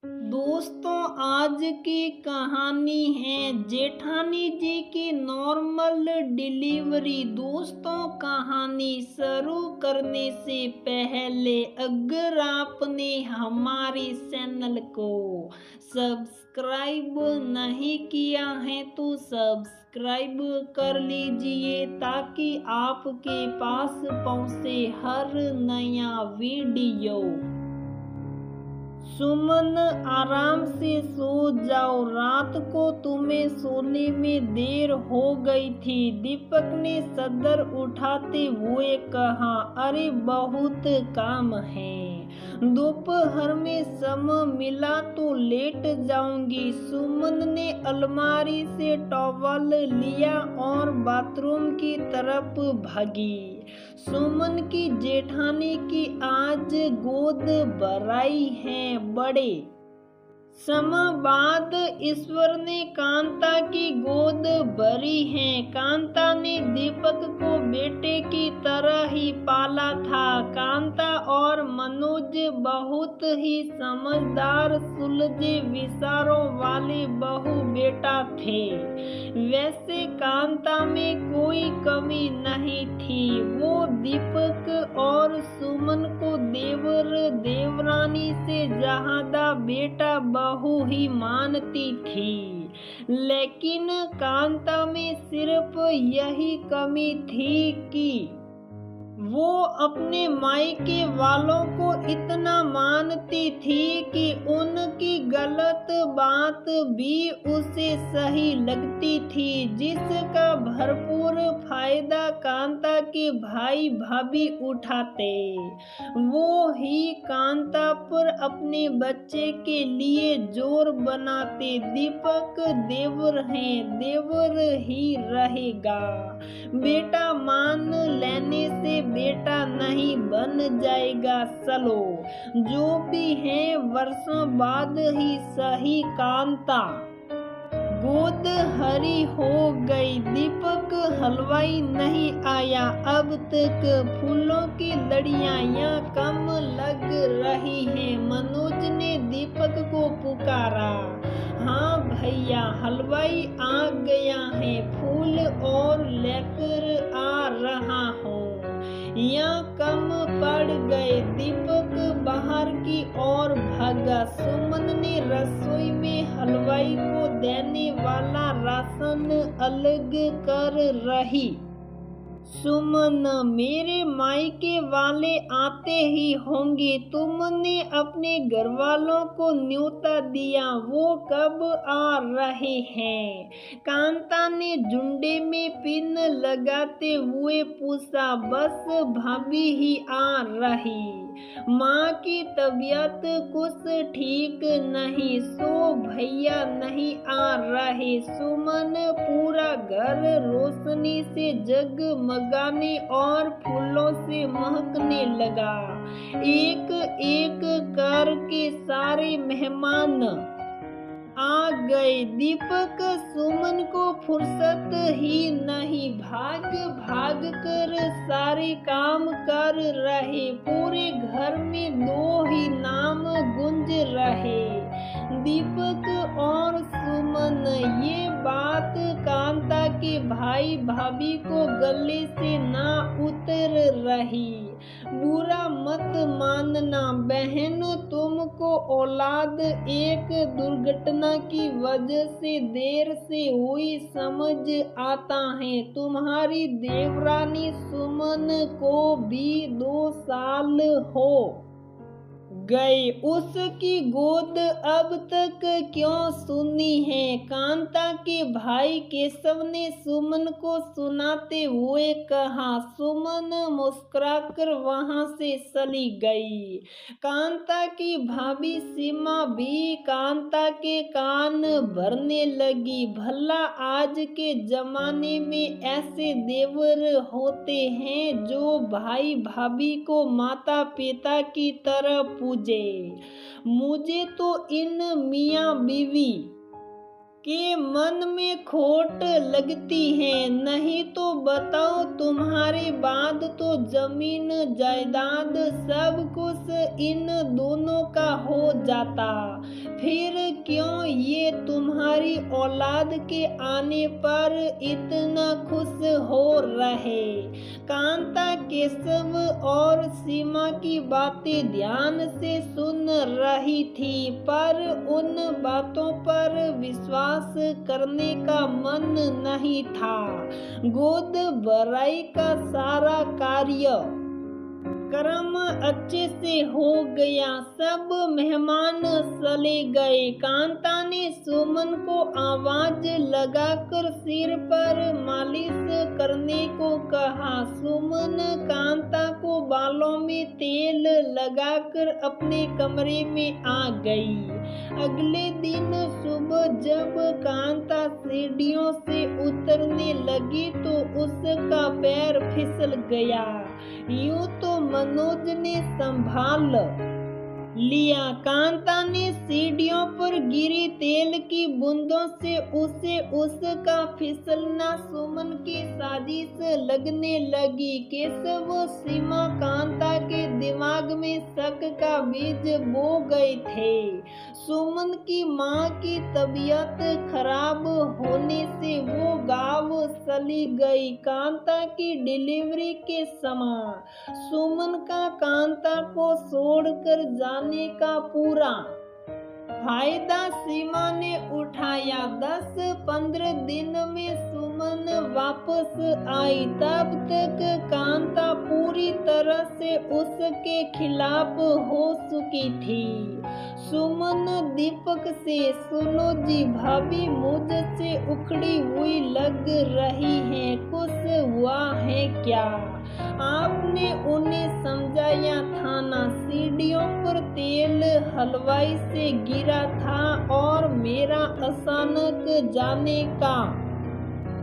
दोस्तों, आज की कहानी है जेठानी जी की नॉर्मल डिलीवरी। दोस्तों, कहानी शुरू करने से पहले अगर आपने हमारे चैनल को सब्सक्राइब नहीं किया है तो सब्सक्राइब कर लीजिए ताकि आपके पास पहुंचे हर नया वीडियो। सुमन, आराम से सो जाओ, रात को तुम्हें सोने में देर हो गई थी। दीपक ने सदर उठाते हुए कहा, अरे बहुत काम है, दोपहर में समय मिला तो लेट जाऊंगी। सुमन ने अलमारी से टॉवल लिया और बाथरूम की तरफ भागी। सुमन की जेठानी की आज गोद भराई है। बड़े समय बाद ईश्वर ने कांता की गोद भरी है। कांता ने दीपक को बेटे की तरह ही पाला था। कांता और मनोज बहुत ही समझदार, सुलझे विचारों वाले बहू बेटा थे। वैसे कांता में कोई कमी नहीं थी। वो दीपक और सुमन को देवर देवरानी से ज्यादा बेटा बहू ही मानती थी। लेकिन कांता में सिर्फ यही कमी थी कि वो अपने मायके वालों को इतना मानती थी कि उनकी गलत बात भी उसे सही लगती थी, जिसका भरपूर फायदा कांता के भाई भाभी उठाते। वो ही कांता पर अपने बच्चे के लिए जोर बनाते। दीपक देवर है, देवर ही रहेगा। बेटा मान लेने से बेटा नहीं बन जाएगा। चलो जो भी है वर्षों बाद ही सही। कांता गोद हरी हो गई। दीपक हलवाई नहीं आया। अब तक फूलों की लड़ियां यहाँ कम लग रही हैं। मनोज ने दीपक को पुकारा, हाँ भैया, हलवाई आ गया है, फूल और लेकर आ रहा हूँ। यहाँ कम पड़ गए। दीपक बाहर की ओर भागा। सुमन ने रसोई में हलवाई को देने वाला राशन अलग कर रही। सुमन, मेरे मायके वाले आते ही होंगे, तुमने अपने घर वालों को न्योता दिया, वो कब आ रहे हैं? कांता ने झुंडे में पिन लगाते हुए पूछा। बस भाभी ही आ रही। माँ की तबीयत कुछ ठीक नहीं, सो भैया नहीं आ रहे। सुमन, पूरा घर रोशनी से जगमगाने और फूलों से महकने लगा। एक एक करके सारे मेहमान आ गए। दीपक सुमन को फुर्सत ही नहीं, भाग भाग कर सारे काम कर रहे। पूरे घर में दो ही नाम गूंज रहे, दीपक और सुमन। ये बात कांता के भाई भाभी को गले से ना उतर रही। बुरा मत मानना बहन, तुमको औलाद एक दुर्घटना की वजह से देर से हुई समझ आता है। तुम्हारी देवरानी सुमन को भी 2 साल हो गए, उसकी गोद अब तक क्यों सुनी है? कांता के भाई केशव ने सुमन को सुनाते हुए कहा। सुमन मुस्कुराकर वहां से चली गई। कांता की भाभी सीमा भी कांता के कान भरने लगी। भला आज के जमाने में ऐसे देवर होते हैं जो भाई भाभी को माता पिता की तरह पूजे। मुझे तो इन मियाँ बीवी के मन में खोट लगती है। नहीं तो बताओ, तुम्हारे बाद तो जमीन जायदाद सब कुछ इन दोनों का हो जाता। फिर क्यों ये तुम्हारी औलाद के आने पर इतना खुश हो रहे। कांता केशव और सीमा की बातें ध्यान से सुन रही थी, पर उन बातों पर विश्वास करने का मन नहीं था। गोद भराई का सारा कार्य क्रम अच्छे से हो गया। सब मेहमान चले गए। कांता ने सुमन को आवाज लगाकर सिर पर मालिश करने को कहा। सुमन कांता को बालों में तेल लगाकर अपने कमरे में आ गई। अगले दिन सुबह जब कांता सीढ़ियों से उतरने लगी तो उसका पैर फिसल गया। यूं तो मनोज ने संभाल लिया। कांता ने सीढ़ियों पर गिरी तेल की बूंदों से उसे उसका फिसलना सुमन की साजिश लगने लगी। केशव सीमा कांता के दिमाग में शक का बीज बो गए थे। सुमन की माँ की तबीयत खराब होने से वो गांव चली गई। कांता की डिलीवरी के समय सुमन का कांता को छोड़कर जाने का पूरा फायदा सीमा ने उठाया। 10-15 दिन में सुमन वापस आई। तब तक कांता पूरी तरह से उसके खिलाफ हो चुकी थी। सुमन दीपक से, सुनो जी, भाभी मुझसे उखड़ी हुई लग रही है, कुछ हुआ है क्या? आपने उन्हें समझाया था ना, सीढ़ियों पर तेल हलवाई से गिरा था और मेरा अचानक जाने का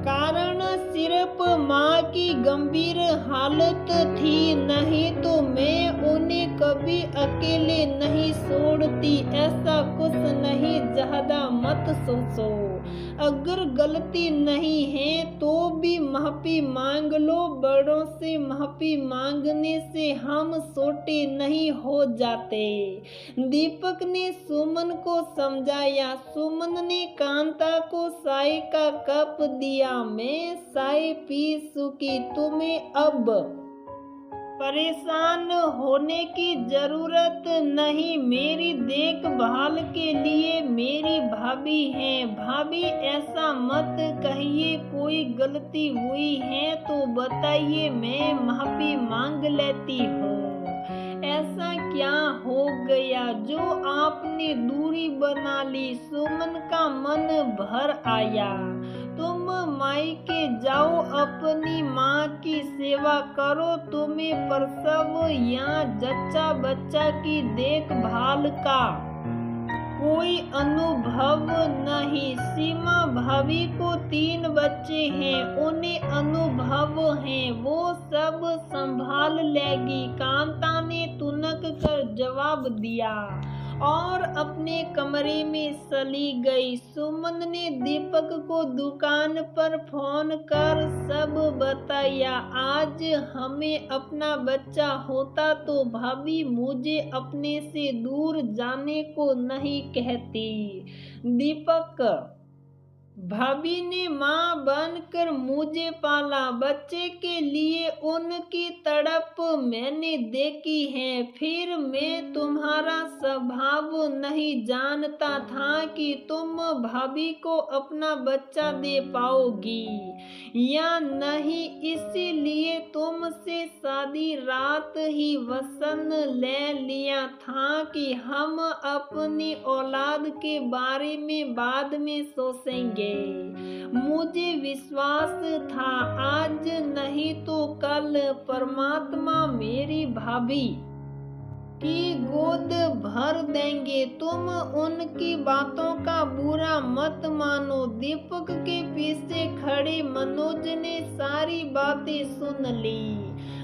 कारण सिर्फ माँ की गंभीर हालत थी, नहीं तो मैं उन्हें कभी अकेले नहीं छोड़ती। ऐसा कुछ नहीं, ज्यादा मत सोचो। अगर गलती नहीं है तो भी माफी मांग लो। बड़ों से माफी मांगने से हम छोटे नहीं हो जाते। दीपक ने सुमन को समझाया। सुमन ने कांता को चाय का कप दिया। मैं चाय पी चुकी, तुम्हें अब परेशान होने की जरूरत नहीं। मेरी देखभाल के लिए मेरी भाभी है। भाभी ऐसा मत कहिए, कोई गलती हुई है तो बताइए, मैं माफी मांग लेती हूँ। ऐसा क्या हो गया जो आपने दूरी बना ली? सुमन का मन भर आया। तुम मायके जाओ, अपनी माँ की सेवा करो। तुम्हें प्रसव या जच्चा बच्चा की देखभाल का कोई अनुभव नहीं। सीमा भाभी को 3 बच्चे हैं, उन्हें अनुभव है, वो सब संभाल लेगी। कांता ने तुनक कर जवाब दिया और अपने कमरे में चली गई। सुमन ने दीपक को दुकान पर फोन कर सब बताया। आज हमें अपना बच्चा होता तो भाभी मुझे अपने से दूर जाने को नहीं कहती। दीपक, भाभी ने माँ बनकर मुझे पाला। बच्चे के लिए उनकी तड़प मैंने देखी है। फिर मैं तुम्हारा स्वभाव नहीं जानता था कि तुम भाभी को अपना बच्चा दे पाओगी या नहीं, इसीलिए तुमसे शादी रात ही वचन ले लिया था कि हम अपनी औलाद के बारे में बाद में सोचेंगे। मुझे विश्वास था आज नहीं तो कल परमात्मा मेरी भाभी की गोद भर देंगे। तुम उनकी बातों का बुरा मत मानो। दीपक के पीछे खड़े मनोज ने सारी बातें सुन ली।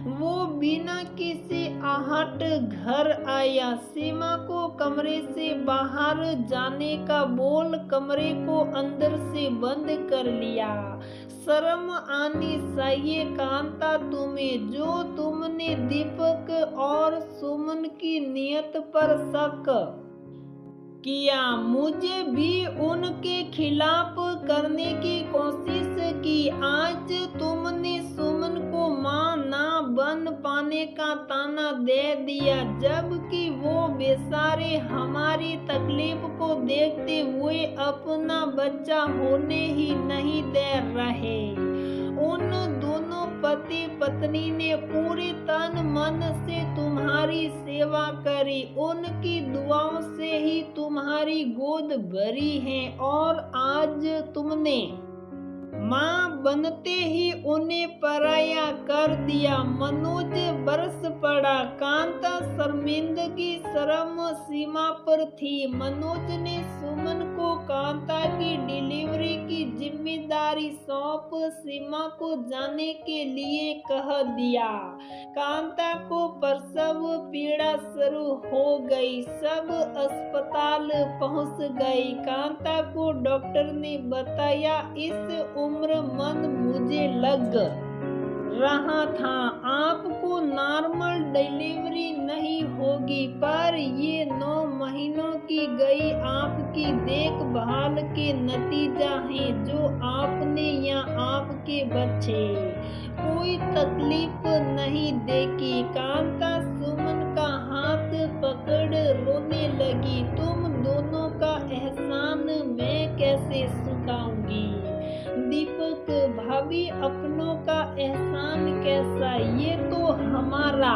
वो बिना किसी आहट घर आया। सीमा को कमरे से बाहर जाने का बोल कमरे को अंदर से बंद कर लिया। शर्म आनी चाहिए कांता तुम्हें, जो तुमने दीपक और सुमन की नियत पर शक किया। मुझे भी उनके खिलाफ करने की कोशिश की। आज तुमने सुमन को मां ना बन पाने का ताना दे दिया, जबकि वो बेचारे हमारी तकलीफ को देखते हुए अपना बच्चा होने ही नहीं दे रहे। उन दोनों पति पत्नी ने पूरे तन मन से तुम्हारी सेवा करी। उनकी दुआओं से ही तुम्हारी गोद भरी है और आज तुमने मां बनते ही उन्हें पराया कर दिया। मनोज बरस पड़ा। कांता शर्मिंदगी शर्म सीमा पर थी। मनोज ने सुमन को कांता की डिलीवरी की जिम्मेदारी सौंप सीमा को जाने के लिए कह दिया। कांता को प्रसव पीड़ा शुरू हो गई। सब अस्पताल पहुंच गई। कांता को डॉक्टर ने बताया इस उम्र मन मुझे लग रहा था आपको नॉर्मल डिलीवरी नहीं होगी, पर ये 9 महीनों की गई आपकी देखभाल के नतीजा है जो आपने या आपके बच्चे कोई तकलीफ नहीं देखी। कांता सुमन का हाथ पकड़ रोने लगी। तुम दोनों का एहसान मैं कैसे चुकाऊंगी? दीपक भाभी अपनों का एहसान कैसा? ये तो हमारा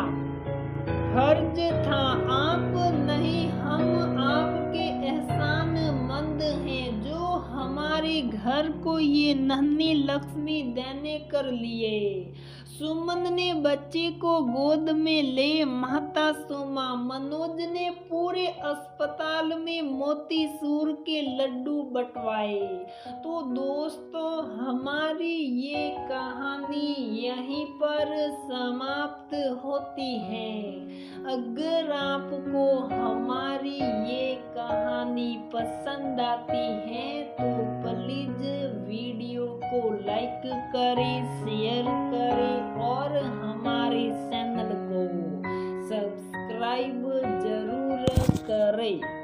फर्ज था। आप नहीं हम आपके एहसान मंद हैं जो हमारे घर को ये नन्ही लक्ष्मी देने कर लिए। सुमन ने बच्चे को गोद में ले माता सुमा। मनोज ने पूरे अस्पताल में मोतीचूर के लड्डू बंटवाए। तो दोस्तों हमारी ये कहानी यहीं पर समाप्त होती है। अगर आपको हमारी ये कहानी पसंद आती है तो प्लीज वीडियो को लाइक करें, शेयर करें और हमारे चैनल को सब्सक्राइब जरूर करें।